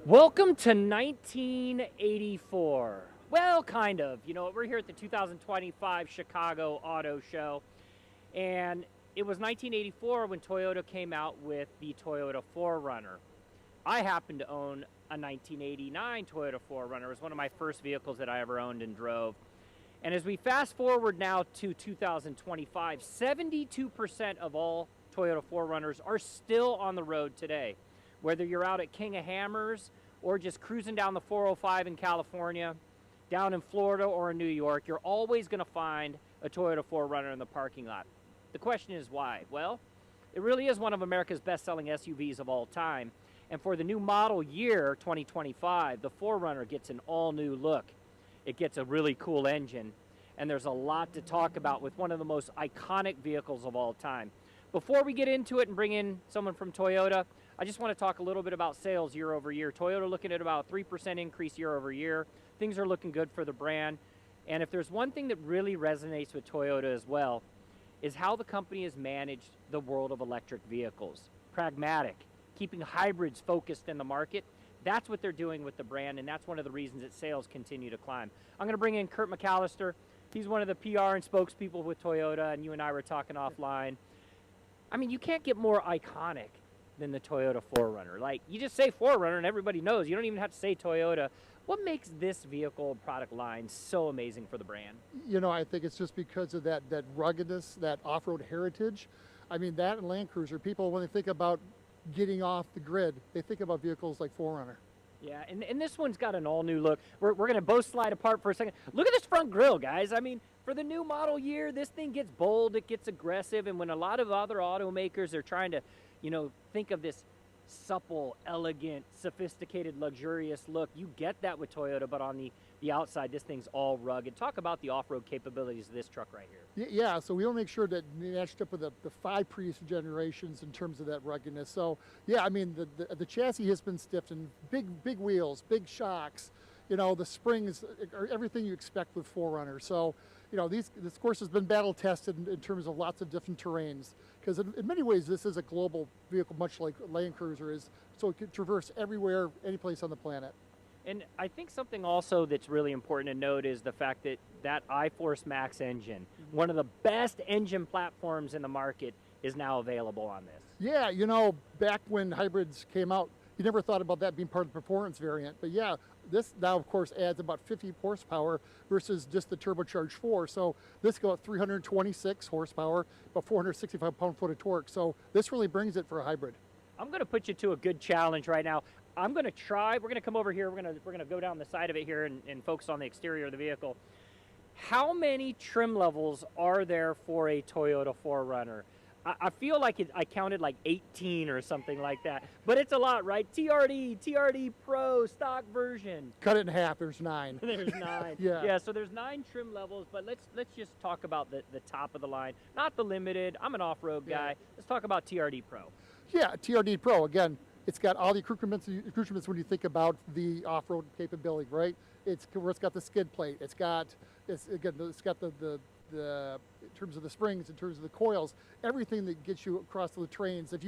Welcome to 1984. Well, kind of. You know, we're here at the 2025 Chicago Auto Show, and it was 1984 when Toyota came out with the Toyota 4Runner. I happen to own a 1989 Toyota 4Runner. It was one of my first vehicles that I ever owned and drove. And as we fast forward now to 2025, 72% of all Toyota 4Runners are still on the road today. Whether you're out at King of Hammers or just cruising down the 405 in California, down in Florida or in New York, you're always going to find a Toyota 4Runner in the parking lot. The question is why? Well, it really is one of America's best-selling SUVs of all time. And for the new model year, 2025, the 4Runner gets an all-new look. It gets a really cool engine, and there's a lot to talk about with one of the most iconic vehicles of all time. Before we get into it and bring in someone from Toyota, I just want to talk a little bit about sales year over year. Toyota looking at about a 3% increase year over year. Things are looking good for the brand. And if there's one thing that really resonates with Toyota as well, is how the company has managed the world of electric vehicles. Pragmatic, keeping hybrids focused in the market. That's what they're doing with the brand, and that's one of the reasons that sales continue to climb. I'm going to bring in Kurt McAllister. He's one of the PR and spokespeople with Toyota, and you and I were talking offline. I mean, you can't get more iconic than the Toyota 4Runner. Like, you just say 4Runner and everybody knows. You don't even have to say Toyota. What makes this vehicle product line so amazing for the brand? You know, I think it's just because of that ruggedness, that off-road heritage. I mean, that and Land Cruiser, people, when they think about getting off the grid, they think about vehicles like 4Runner. Yeah, and this one's got an all-new look. We're going to both slide apart for a second. Look at this front grille, guys. I mean, for the new model year, this thing gets bold, it gets aggressive, and when a lot of other automakers are trying to, you know, think of this supple, elegant, sophisticated, luxurious look, you get that with Toyota, but on the outside, this thing's all rugged. Talk about the off-road capabilities of this truck right here. Yeah, so we'll make sure that we matched up with the 5 previous generations in terms of that ruggedness. So, yeah, I mean, the chassis has been stiffened, big wheels, big shocks, you know, the springs are everything you expect with 4Runner. So, you know, this course has been battle tested in terms of lots of different terrains, because in many ways this is a global vehicle, much like Land Cruiser is, so it can traverse everywhere, any place on the planet. And I think something also that's really important to note is the fact that iForce Max engine, one of the best engine platforms in the market, is now available on this. Yeah, you know, back when hybrids came out, you never thought about that being part of the performance variant. But yeah, this now, of course, adds about 50 horsepower versus just the turbocharged 4. So this got 326 horsepower, about 465 pound-foot of torque. So this really brings it for a hybrid. I'm going to put you to a good challenge right now. I'm going to try. We're going to come over here. We're going to go down the side of it here and focus on the exterior of the vehicle. How many trim levels are there for a Toyota 4Runner? I feel like I counted like 18 or something like that, but it's a lot, right? TRD, TRD Pro, stock version. Cut it in half, there's 9. There's 9. Yeah, so there's 9 trim levels, but let's just talk about the top of the line, not the limited. I'm an off-road guy. Let's talk about TRD Pro. Yeah, TRD Pro, again, it's got all the accoutrements when you think about the off-road capability, right? It's got the skid plate. It's got the in terms of the springs, in terms of the coils, everything that gets you across the terrains. If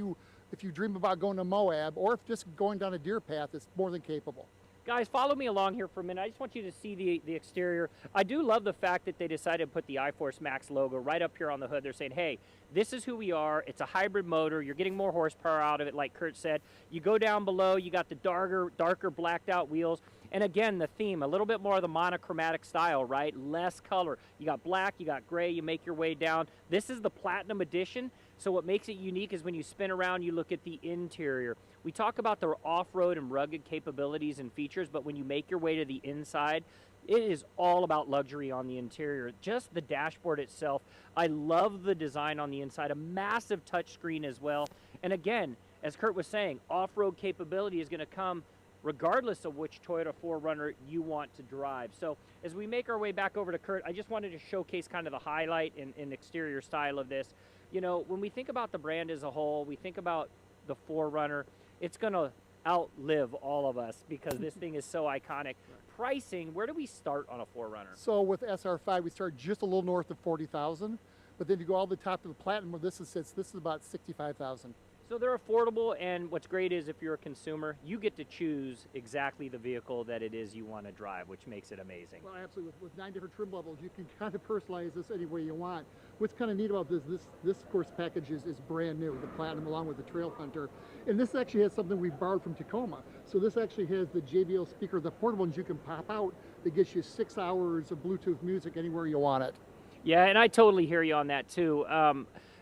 you dream about going to Moab, or if just going down a deer path, it's more than capable. Guys, follow me along here for a minute. I just want you to see the exterior. I do love the fact that they decided to put the iForce Max logo right up here on the hood. They're saying, hey, this is who we are. It's a hybrid motor. You're getting more horsepower out of it, like Kurt said. You go down below, you got the darker blacked out wheels. And again, the theme, a little bit more of the monochromatic style, right? Less color. You got black, you got gray, you make your way down. This is the Platinum Edition, so what makes it unique is when you spin around, you look at the interior. We talk about the off-road and rugged capabilities and features, but when you make your way to the inside, it is all about luxury on the interior. Just the dashboard itself, I love the design on the inside, a massive touchscreen as well. And again, as Kurt was saying, off-road capability is going to come regardless of which Toyota 4Runner you want to drive. So as we make our way back over to Kurt, I just wanted to showcase kind of the highlight and exterior style of this. You know, when we think about the brand as a whole, we think about the 4Runner, it's going to outlive all of us because this thing is so iconic. Pricing, where do we start on a 4Runner? So with SR5, we start just a little north of 40,000, but then you go all the top to the Platinum where this sits, this is about 65,000. So they're affordable, and what's great is if you're a consumer, you get to choose exactly the vehicle that it is you want to drive, which makes it amazing. Well, absolutely. With 9 different trim levels, you can kind of personalize this any way you want. What's kind of neat about this of course package is brand new, the Platinum along with the Trail Hunter. And this actually has something we borrowed from Tacoma. So this actually has the JBL speaker, the portable ones you can pop out, that gets you 6 hours of Bluetooth music anywhere you want it. Yeah, and I totally hear you on that too.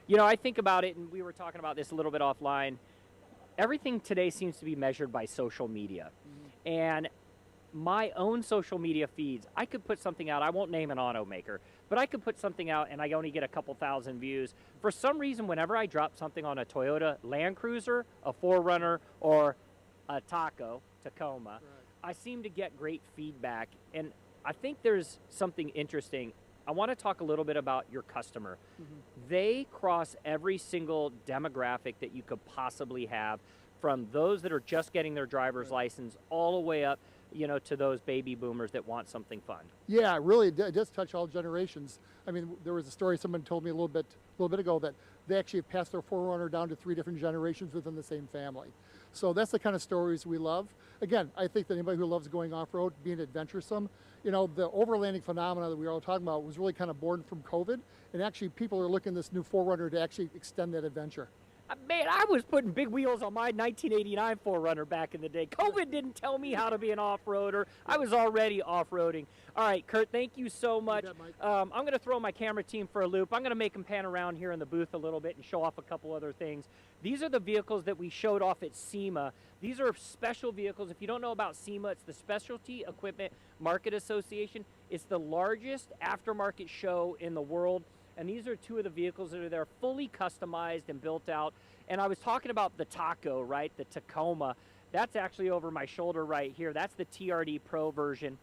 You know, I think about it, and we were talking about this a little bit offline. Everything today seems to be measured by social media. And my own social media feeds, I could put something out, I won't name an automaker, but I could put something out and I only get a couple thousand views. For some reason, whenever I drop something on a Toyota Land Cruiser, a 4Runner, or a Tacoma, right, I seem to get great feedback. And I think there's something interesting. I want to talk a little bit about your customer. They cross every single demographic that you could possibly have, from those that are just getting their driver's license all the way up, you know, to those baby boomers that want something fun. Yeah, really, it does touch all generations. I mean, there was a story someone told me a little bit ago that they actually passed their 4Runner down to 3 different generations within the same family. So that's the kind of stories we love. Again, I think that anybody who loves going off-road, being adventuresome, you know, the overlanding phenomena that we were all talking about was really kind of born from COVID, and actually people are looking at this new 4Runner to actually extend that adventure. Man, I was putting big wheels on my 1989 4Runner back in the day. COVID didn't tell me how to be an off-roader. I was already off-roading. All right, Kurt, thank you so much. I'm going to throw my camera team for a loop. I'm going to make them pan around here in the booth a little bit and show off a couple other things. These are the vehicles that we showed off at SEMA. These are special vehicles. If you don't know about SEMA, it's the Specialty Equipment Market Association. It's the largest aftermarket show in the world. And these are 2 of the vehicles that are there, fully customized and built out. And I was talking about the Taco, right? The Tacoma. That's actually over my shoulder right here. That's the TRD Pro version.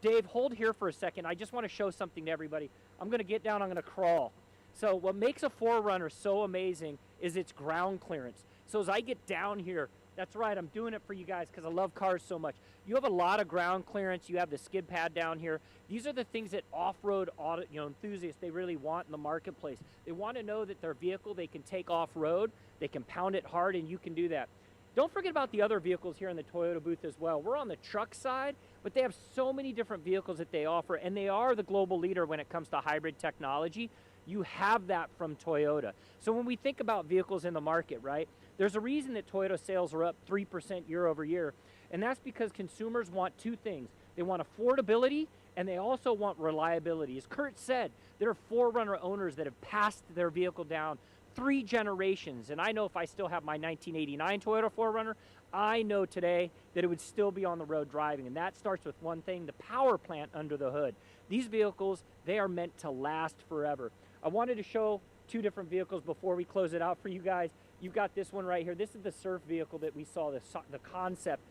Dave, hold here for a second. I just want to show something to everybody. I'm going to get down. I'm going to crawl. So what makes a 4Runner so amazing is its ground clearance. So as I get down here, that's right, I'm doing it for you guys because I love cars so much. You have a lot of ground clearance. You have the skid pad down here. These are the things that off-road enthusiasts, they really want in the marketplace. They want to know that their vehicle they can take off-road, they can pound it hard, and you can do that. Don't forget about the other vehicles here in the Toyota booth as well. We're on the truck side, but they have so many different vehicles that they offer, and they are the global leader when it comes to hybrid technology. You have that from Toyota. So when we think about vehicles in the market, right, there's a reason that Toyota sales are up 3% year over year, and that's because consumers want 2 things. They want affordability, and they also want reliability. As Kurt said, there are 4Runner owners that have passed their vehicle down 3 generations, and I know if I still have my 1989 Toyota 4Runner, I know today that it would still be on the road driving, and that starts with one thing, the power plant under the hood. These vehicles, they are meant to last forever. I wanted to show 2 different vehicles before we close it out for you guys. You've got this one right here. This is the surf vehicle that we saw, the concept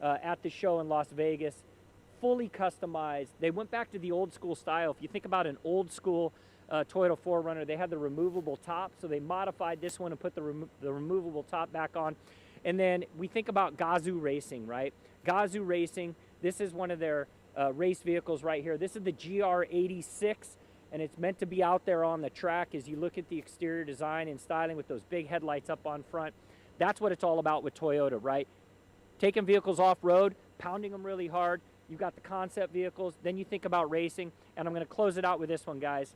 at the show in Las Vegas. Fully customized. They went back to the old school style. If you think about an old school Toyota 4Runner, they had the removable top, so they modified this one and put the removable top back on. And then we think about Gazoo Racing, right? Gazoo Racing, this is one of their race vehicles right here. This is the GR86, and it's meant to be out there on the track. As you look at the exterior design and styling with those big headlights up on front, that's what it's all about with Toyota, right? Taking vehicles off-road, pounding them really hard. You've got the concept vehicles, then you think about racing, and I'm going to close it out with this one, guys.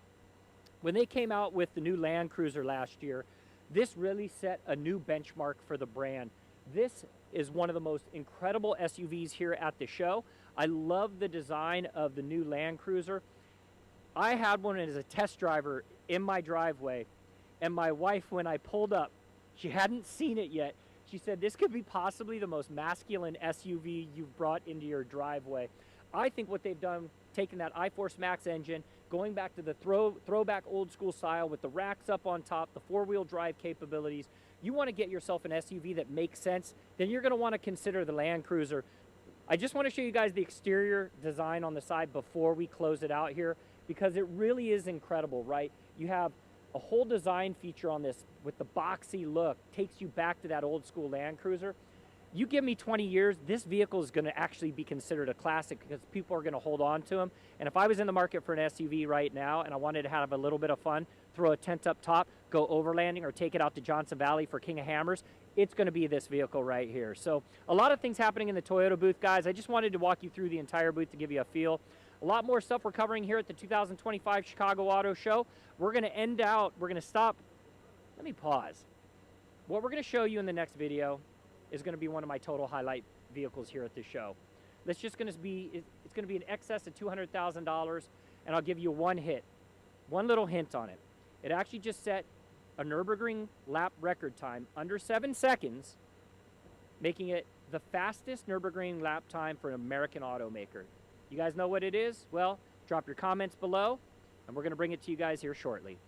When they came out with the new Land Cruiser last year, this really set a new benchmark for the brand. This is one of the most incredible SUVs here at the show. I love the design of the new Land Cruiser. I had one as a test driver in my driveway, and my wife, when I pulled up, she hadn't seen it yet. She said, this could be possibly the most masculine SUV you've brought into your driveway. I think what they've done, taking that iForce Max engine, going back to the throwback old school style with the racks up on top, the 4-wheel drive capabilities, you want to get yourself an SUV that makes sense, then you're going to want to consider the Land Cruiser. I just want to show you guys the exterior design on the side before we close it out here, because it really is incredible, right? You have a whole design feature on this with the boxy look, takes you back to that old school Land Cruiser. You give me 20 years, this vehicle is going to actually be considered a classic because people are going to hold on to them. And if I was in the market for an SUV right now and I wanted to have a little bit of fun, throw a tent up top, go overlanding, or take it out to Johnson Valley for King of Hammers, it's going to be this vehicle right here. So a lot of things happening in the Toyota booth, guys. I just wanted to walk you through the entire booth to give you a feel. A lot more stuff we're covering here at the 2025 Chicago Auto Show. We're going to stop. Let me pause. What we're going to show you in the next video is going to be one of my total highlight vehicles here at the show. It's going to be in excess of $200,000, and I'll give you one little hint on it. It actually just set a Nürburgring lap record time under 7 seconds, making it the fastest Nürburgring lap time for an American automaker. You guys know what it is? Well, drop your comments below, and we're going to bring it to you guys here shortly.